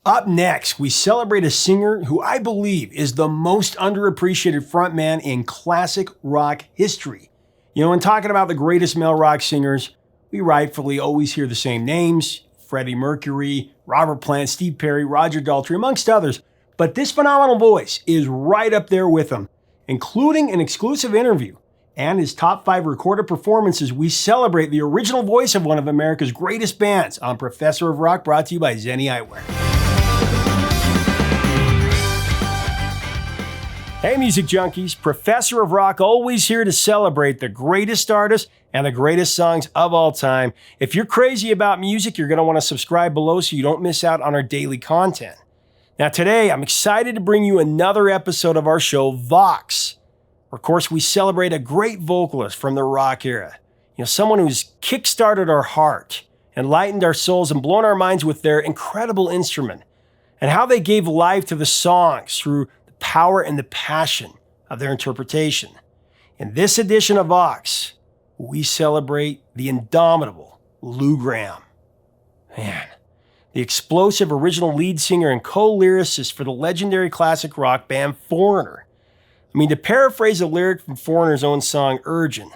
Up next, we celebrate a singer who I believe is the most underappreciated frontman in classic rock history. You know, when talking about the greatest male rock singers, we rightfully always hear the same names: Freddie Mercury, Robert Plant, Steve Perry, Roger Daltrey, amongst others. But this phenomenal voice is right up there with them. Including an exclusive interview and his top 5 recorded performances, we celebrate the original voice of one of America's greatest bands on Professor of Rock, brought to you by Zenni Eyewear. Hey music junkies, Professor of Rock always here to celebrate the greatest artists and the greatest songs of all time. If you're crazy about music, you're going to want to subscribe below so you don't miss out on our daily content. Now today, I'm excited to bring you another episode of our show, VOX. Of course, we celebrate a great vocalist from the rock era. You know, someone who's kickstarted our heart, enlightened our souls, and blown our minds with their incredible instrument, and how they gave life to the songs through the power and the passion of their interpretation. In this edition of VOX, we celebrate the indomitable Lou Gramm. Man, the explosive original lead singer and co-lyricist for the legendary classic rock band Foreigner. I mean, to paraphrase a lyric from Foreigner's own song, Urgent,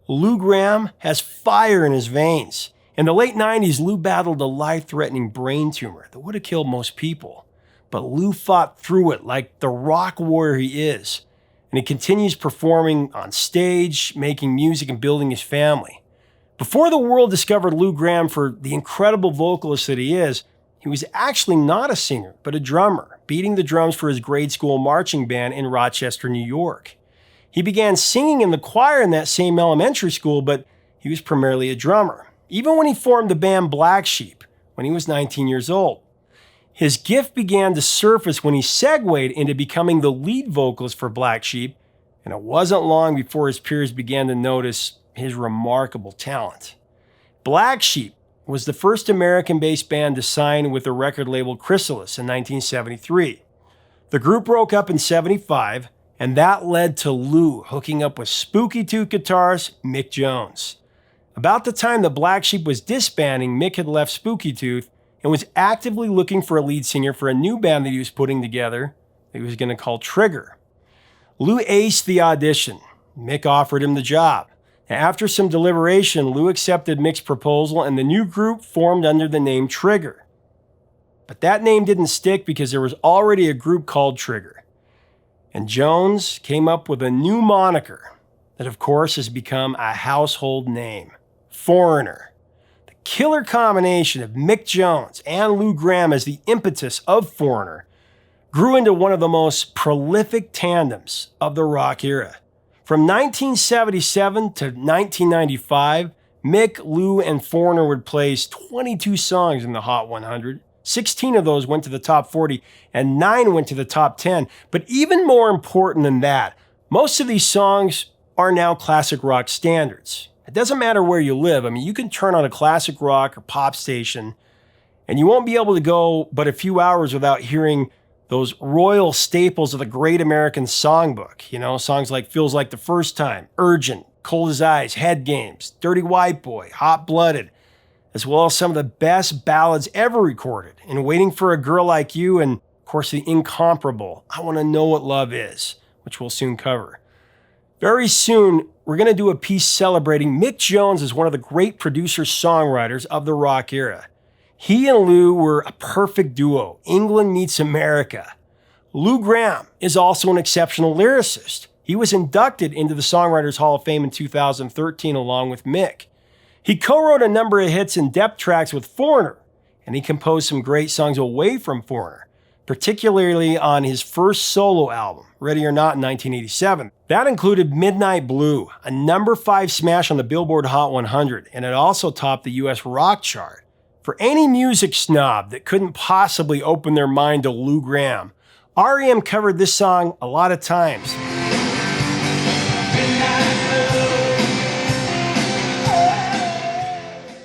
Lou Gramm has fire in his veins. In the late 90s, Lou battled a life-threatening brain tumor that would have killed most people. But Lou fought through it like the rock warrior he is. And he continues performing on stage, making music, and building his family. Before the world discovered Lou Gramm for the incredible vocalist that he is, he was actually not a singer, but a drummer, beating the drums for his grade school marching band in Rochester, New York. He began singing in the choir in that same elementary school, but he was primarily a drummer, even when he formed the band Black Sheep when he was 19 years old. His gift began to surface when he segued into becoming the lead vocalist for Black Sheep, and it wasn't long before his peers began to notice his remarkable talent. Black Sheep was the first American-based band to sign with the record label Chrysalis in 1973. The group broke up in 1975, and that led to Lou hooking up with Spooky Tooth guitarist Mick Jones. About the time that Black Sheep was disbanding, Mick had left Spooky Tooth and was actively looking for a lead singer for a new band that he was putting together that he was going to call Trigger. Lou aced the audition. Mick offered him the job. After some deliberation, Lou accepted Mick's proposal and the new group formed under the name Trigger. But that name didn't stick because there was already a group called Trigger. And Jones came up with a new moniker that of course has become a household name: Foreigner. The killer combination of Mick Jones and Lou Gramm as the impetus of Foreigner grew into one of the most prolific tandems of the rock era. From 1977 to 1995, Mick, Lou, and Foreigner would place 22 songs in the Hot 100. 16 of those went to the top 40, and 9 went to the top 10. But even more important than that, most of these songs are now classic rock standards. It doesn't matter where you live. I mean, you can turn on a classic rock or pop station, and you won't be able to go but a few hours without hearing those royal staples of the Great American Songbook. You know, songs like Feels Like the First Time, Urgent, Cold as Ice, Head Games, Dirty White Boy, Hot Blooded, as well as some of the best ballads ever recorded, in Waiting for a Girl Like You, and of course the incomparable I Want to Know What Love Is, which we'll soon cover. Very soon, we're going to do a piece celebrating Mick Jones as one of the great producer-songwriters of the rock era. He and Lou were a perfect duo. England meets America. Lou Gramm is also an exceptional lyricist. He was inducted into the Songwriters Hall of Fame in 2013 along with Mick. He co-wrote a number of hits and depth tracks with Foreigner, and he composed some great songs away from Foreigner, particularly on his first solo album, Ready or Not, in 1987. That included Midnight Blue, a number 5 smash on the Billboard Hot 100, and it also topped the US rock chart. For any music snob that couldn't possibly open their mind to Lou Gramm, R.E.M. covered this song a lot of times.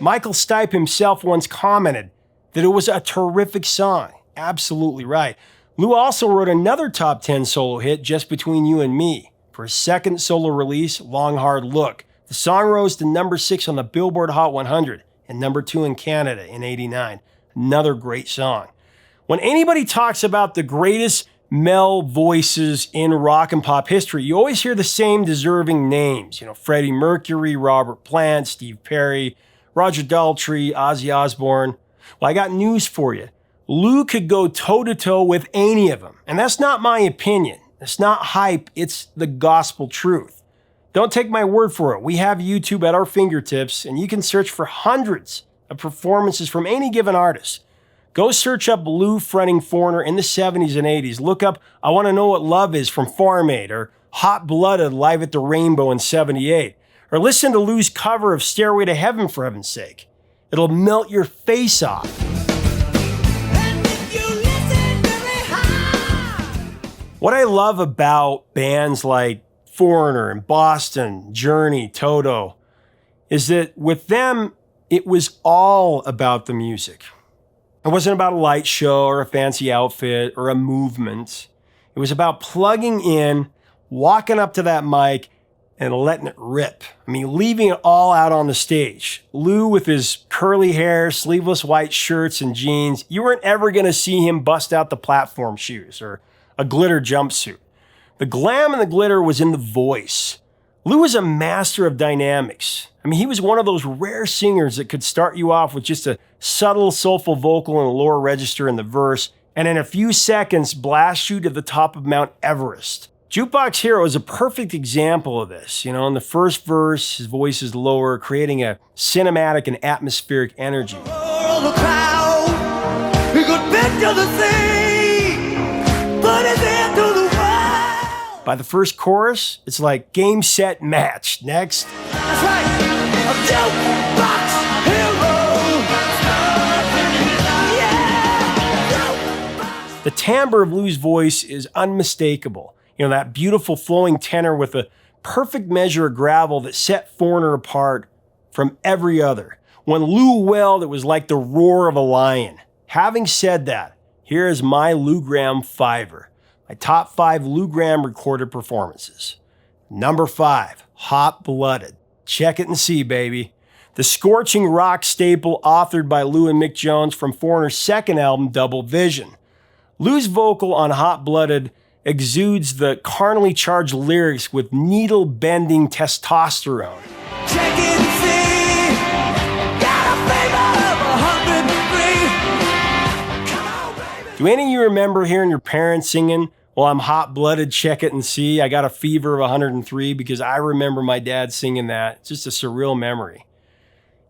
Michael Stipe himself once commented that it was a terrific song. Absolutely right. Lou also wrote another top 10 solo hit, Just Between You and Me, for his second solo release, Long Hard Look. The song rose to number 6 on the Billboard Hot 100 and number 2 in Canada in '89. Another great song. When anybody talks about the greatest male voices in rock and pop history, you always hear the same deserving names. Freddie Mercury, Robert Plant, Steve Perry, Roger Daltrey, Ozzy Osbourne. Well, I got news for you. Lou could go toe-to-toe with any of them. And that's not my opinion. It's not hype. It's the gospel truth. Don't take my word for it. We have YouTube at our fingertips, and you can search for hundreds of performances from any given artist. Go search up Lou fronting Foreigner in the 70s and 80s. Look up I Want to Know What Love Is from Farm Aid, or Hot Blooded live at the Rainbow in 78. Or listen to Lou's cover of Stairway to Heaven, for heaven's sake. It'll melt your face off. What I love about bands like Foreigner and Boston, Journey, Toto, is that with them, it was all about the music. It wasn't about a light show or a fancy outfit or a movement. It was about plugging in, walking up to that mic, and letting it rip. Leaving it all out on the stage. Lou with his curly hair, sleeveless white shirts and jeans, you weren't ever going to see him bust out the platform shoes or a glitter jumpsuit. The glam and the glitter was in the voice. Lou was a master of dynamics. He was one of those rare singers that could start you off with just a subtle, soulful vocal in a lower register in the verse, and in a few seconds blast you to the top of Mount Everest. Jukebox Hero is a perfect example of this. In the first verse, his voice is lower, creating a cinematic and atmospheric energy. By the first chorus, it's like game, set, match. Next. That's right. A Jukebox Hero. Yeah. The timbre of Lou's voice is unmistakable. That beautiful flowing tenor with a perfect measure of gravel that set Foreigner apart from every other. When Lou wailed, it was like the roar of a lion. Having said that, here is my Lou Gramm fiver. My top 5 Lou Gramm recorded performances. Number 5, Hot Blooded. Check it and see, baby. The scorching rock staple authored by Lou and Mick Jones from Foreigner's second album, Double Vision. Lou's vocal on Hot Blooded exudes the carnally charged lyrics with needle-bending testosterone. Check it and see. Got a flavor of 103. Come on, baby. Do any of you remember hearing your parents singing, "Well, I'm hot-blooded, check it and see. I got a fever of 103," because I remember my dad singing that. It's just a surreal memory.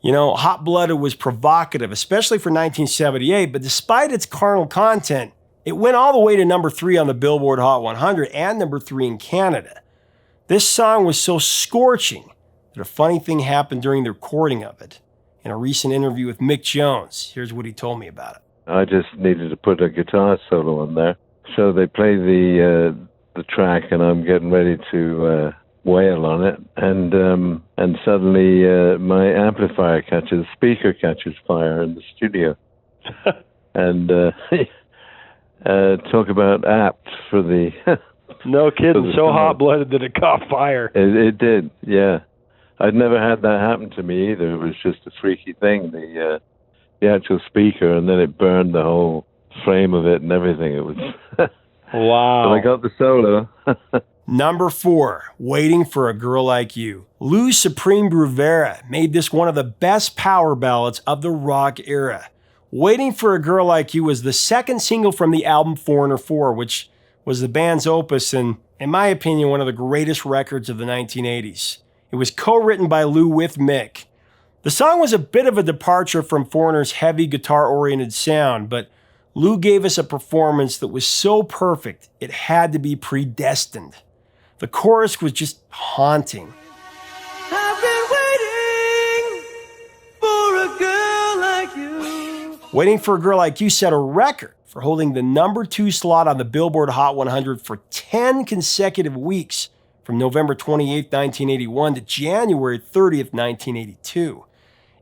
Hot Blooded was provocative, especially for 1978, but despite its carnal content, it went all the way to number 3 on the Billboard Hot 100 and number 3 in Canada. This song was so scorching that a funny thing happened during the recording of it. In a recent interview with Mick Jones, here's what he told me about it. I just needed to put a guitar solo on there. So they play the track, and I'm getting ready to wail on it, and suddenly my amplifier speaker catches fire in the studio, and talk about apt for the. No kidding, so hot-blooded that it caught fire. It did, yeah. I'd never had that happen to me either. It was just a freaky thing. The actual speaker, and then it burned the whole frame of it and everything. It was wow. But I got the solo. Number 4, Waiting for a Girl Like You. Lou Supreme Bruvera made this one of the best power ballads of the rock era. Waiting for a Girl Like You was the second single from the album Foreigner 4, which was the band's opus and, in my opinion, one of the greatest records of the 1980s. It was co-written by Lou with Mick. The song was a bit of a departure from Foreigner's heavy guitar-oriented sound, but Lou gave us a performance that was so perfect, it had to be predestined. The chorus was just haunting. I've been waiting for a girl like you. Waiting for a Girl Like You set a record for holding the number 2 slot on the Billboard Hot 100 for 10 consecutive weeks, from November 28, 1981 to January 30th, 1982.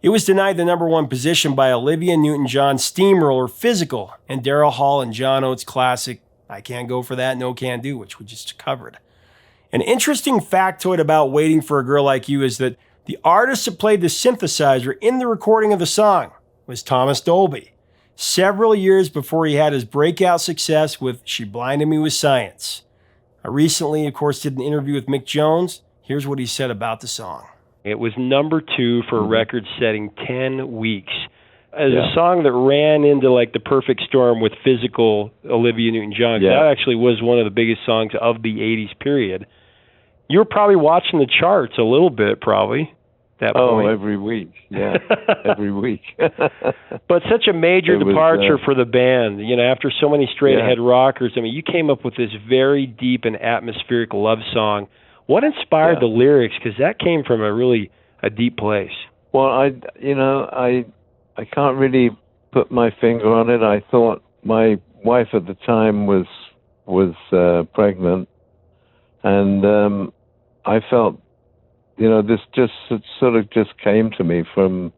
It was denied the number 1 position by Olivia Newton-John's Steamroller Physical and Daryl Hall and John Oates' classic I Can't Go For That, No Can Do, which we just covered. An interesting factoid about Waiting for a Girl Like You is that the artist that played the synthesizer in the recording of the song was Thomas Dolby. several years before he had his breakout success with She Blinded Me with Science. I recently, of course, did an interview with Mick Jones. Here's what he said about the song. It was number 2 for a record-setting 10 weeks. As a song that ran into like the perfect storm with physical Olivia Newton-John. That actually was one of the biggest songs of the 80s period. You were probably watching the charts a little bit, probably. That point. Every week. Yeah, every week. But such a major departure for the band. You know, after so many straight-ahead rockers, I mean, you came up with this very deep and atmospheric love song. What inspired the lyrics? Because that came from a deep place. Well, I can't really put my finger on it. I thought my wife at the time was pregnant, and I felt, this just sort of just came to me from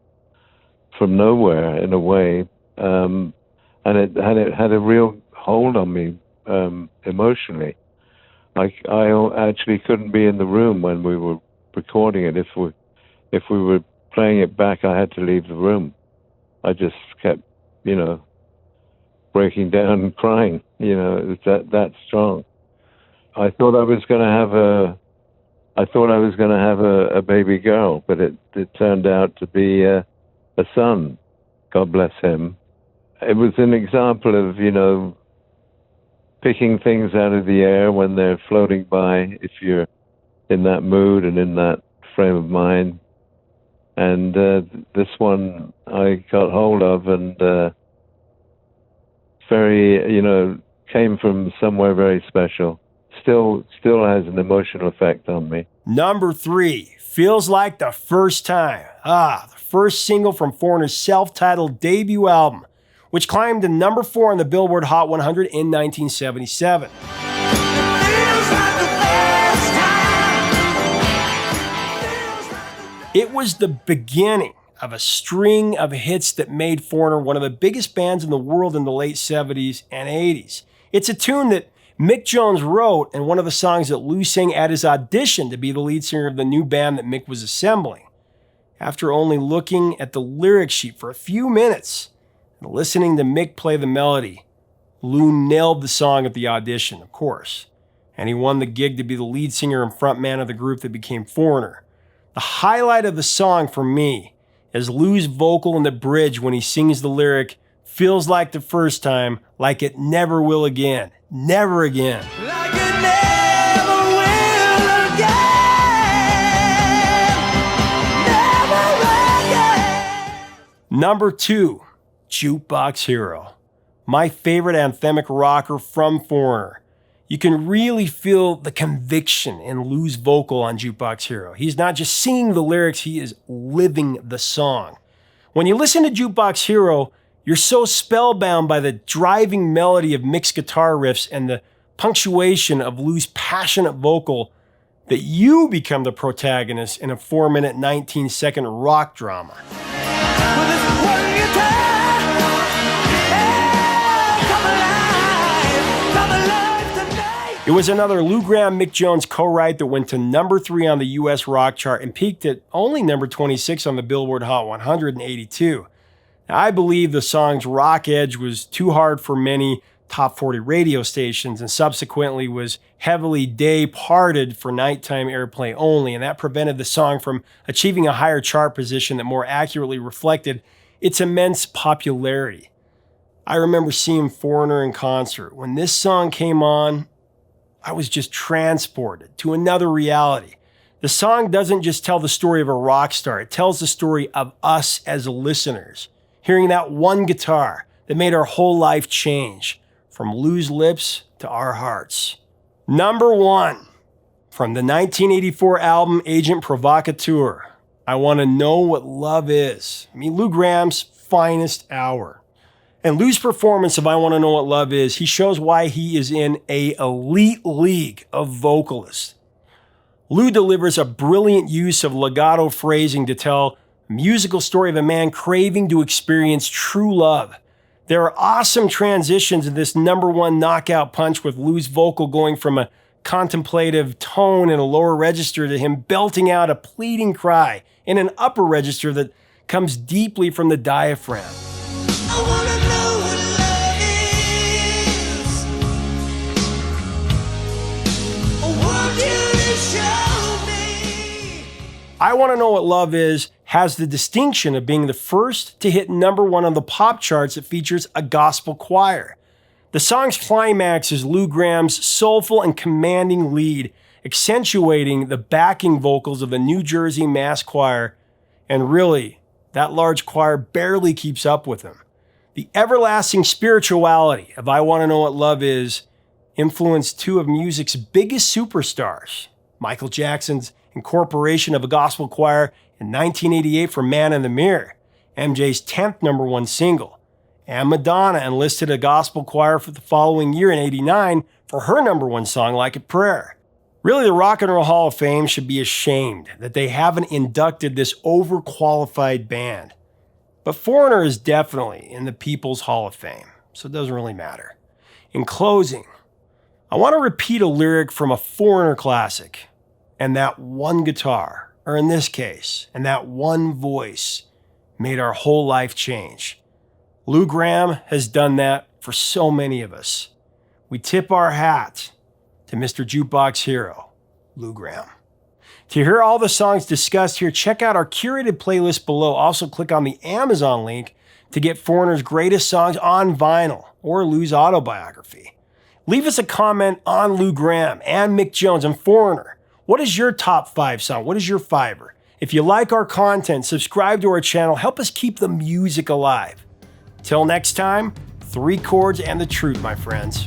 nowhere in a way, and it had a real hold on me emotionally. I actually couldn't be in the room when we were recording it. If we were playing it back, I had to leave the room. I just kept, breaking down and crying. It was that strong. I thought I was going to have a baby girl, but it turned out to be a son. God bless him. It was an example of, picking things out of the air when they're floating by, if you're in that mood and in that frame of mind. And this one I got hold of, and very, came from somewhere very special. Still has an emotional effect on me. Number 3, Feels Like the First Time. The first single from Foreigner's self-titled debut album, which climbed to number 4 on the Billboard Hot 100 in 1977. It was the beginning of a string of hits that made Foreigner one of the biggest bands in the world in the late 70s and 80s. It's a tune that Mick Jones wrote and one of the songs that Lou sang at his audition to be the lead singer of the new band that Mick was assembling. After only looking at the lyric sheet for a few minutes and listening to Mick play the melody, Lou nailed the song at the audition, of course, and he won the gig to be the lead singer and frontman of the group that became Foreigner. The highlight of the song for me is Lou's vocal in the bridge when he sings the lyric, "Feels like the first time, like it never will again, never again." Like it never will again, never again. Number 2, Jukebox Hero. My favorite anthemic rocker from Foreigner. You can really feel the conviction in Lou's vocal on Jukebox Hero. He's not just singing the lyrics, he is living the song. When you listen to Jukebox Hero, you're so spellbound by the driving melody of Mick's guitar riffs and the punctuation of Lou's passionate vocal that you become the protagonist in a 4-minute, 19-second rock drama. It was another Lou Gramm, Mick Jones co-write that went to number 3 on the US rock chart and peaked at only number 26 on the Billboard Hot 100 in 82. Now, I believe the song's rock edge was too hard for many top 40 radio stations and subsequently was heavily day-parted for nighttime airplay only, and that prevented the song from achieving a higher chart position that more accurately reflected its immense popularity. I remember seeing Foreigner in concert. When this song came on, I was just transported to another reality. The song doesn't just tell the story of a rock star, it tells the story of us as listeners. Hearing that one guitar that made our whole life change, from Lou's lips to our hearts. Number 1, from the 1984 album Agent Provocateur, I Want to Know What Love Is. Lou Gramm's finest hour. And Lou's performance of I Want to Know What Love Is, he shows why he is in an elite league of vocalists. Lou delivers a brilliant use of legato phrasing to tell a musical story of a man craving to experience true love. There are awesome transitions in this number 1 knockout punch with Lou's vocal going from a contemplative tone in a lower register to him belting out a pleading cry in an upper register that comes deeply from the diaphragm. I wanna know I Want to Know What Love Is has the distinction of being the first to hit #1 on the pop charts that features a gospel choir. The song's climax is Lou Gramm's soulful and commanding lead, accentuating the backing vocals of the New Jersey mass choir, and really, that large choir barely keeps up with him. The everlasting spirituality of I Want to Know What Love Is influenced two of music's biggest superstars, Michael Jackson's incorporation of a gospel choir in 1988 for Man in the Mirror, MJ's 10th #1 single, and Madonna enlisted a gospel choir for the following year in '89 for her #1 song, Like a Prayer. Really, the Rock and Roll Hall of Fame should be ashamed that they haven't inducted this overqualified band. But Foreigner is definitely in the People's Hall of Fame, so it doesn't really matter. In closing, I want to repeat a lyric from a Foreigner classic, and that one guitar, or in this case, and that one voice, made our whole life change. Lou Gramm has done that for so many of us. We tip our hat to Mr. Jukebox Hero, Lou Gramm. To hear all the songs discussed here, check out our curated playlist below. Also, click on the Amazon link to get Foreigner's greatest songs on vinyl or Lou's autobiography. Leave us a comment on Lou Gramm and Mick Jones and Foreigner. What is your top 5 song? What is your fiver? If you like our content, subscribe to our channel. Help us keep the music alive. Till next time, 3 chords and the truth, my friends.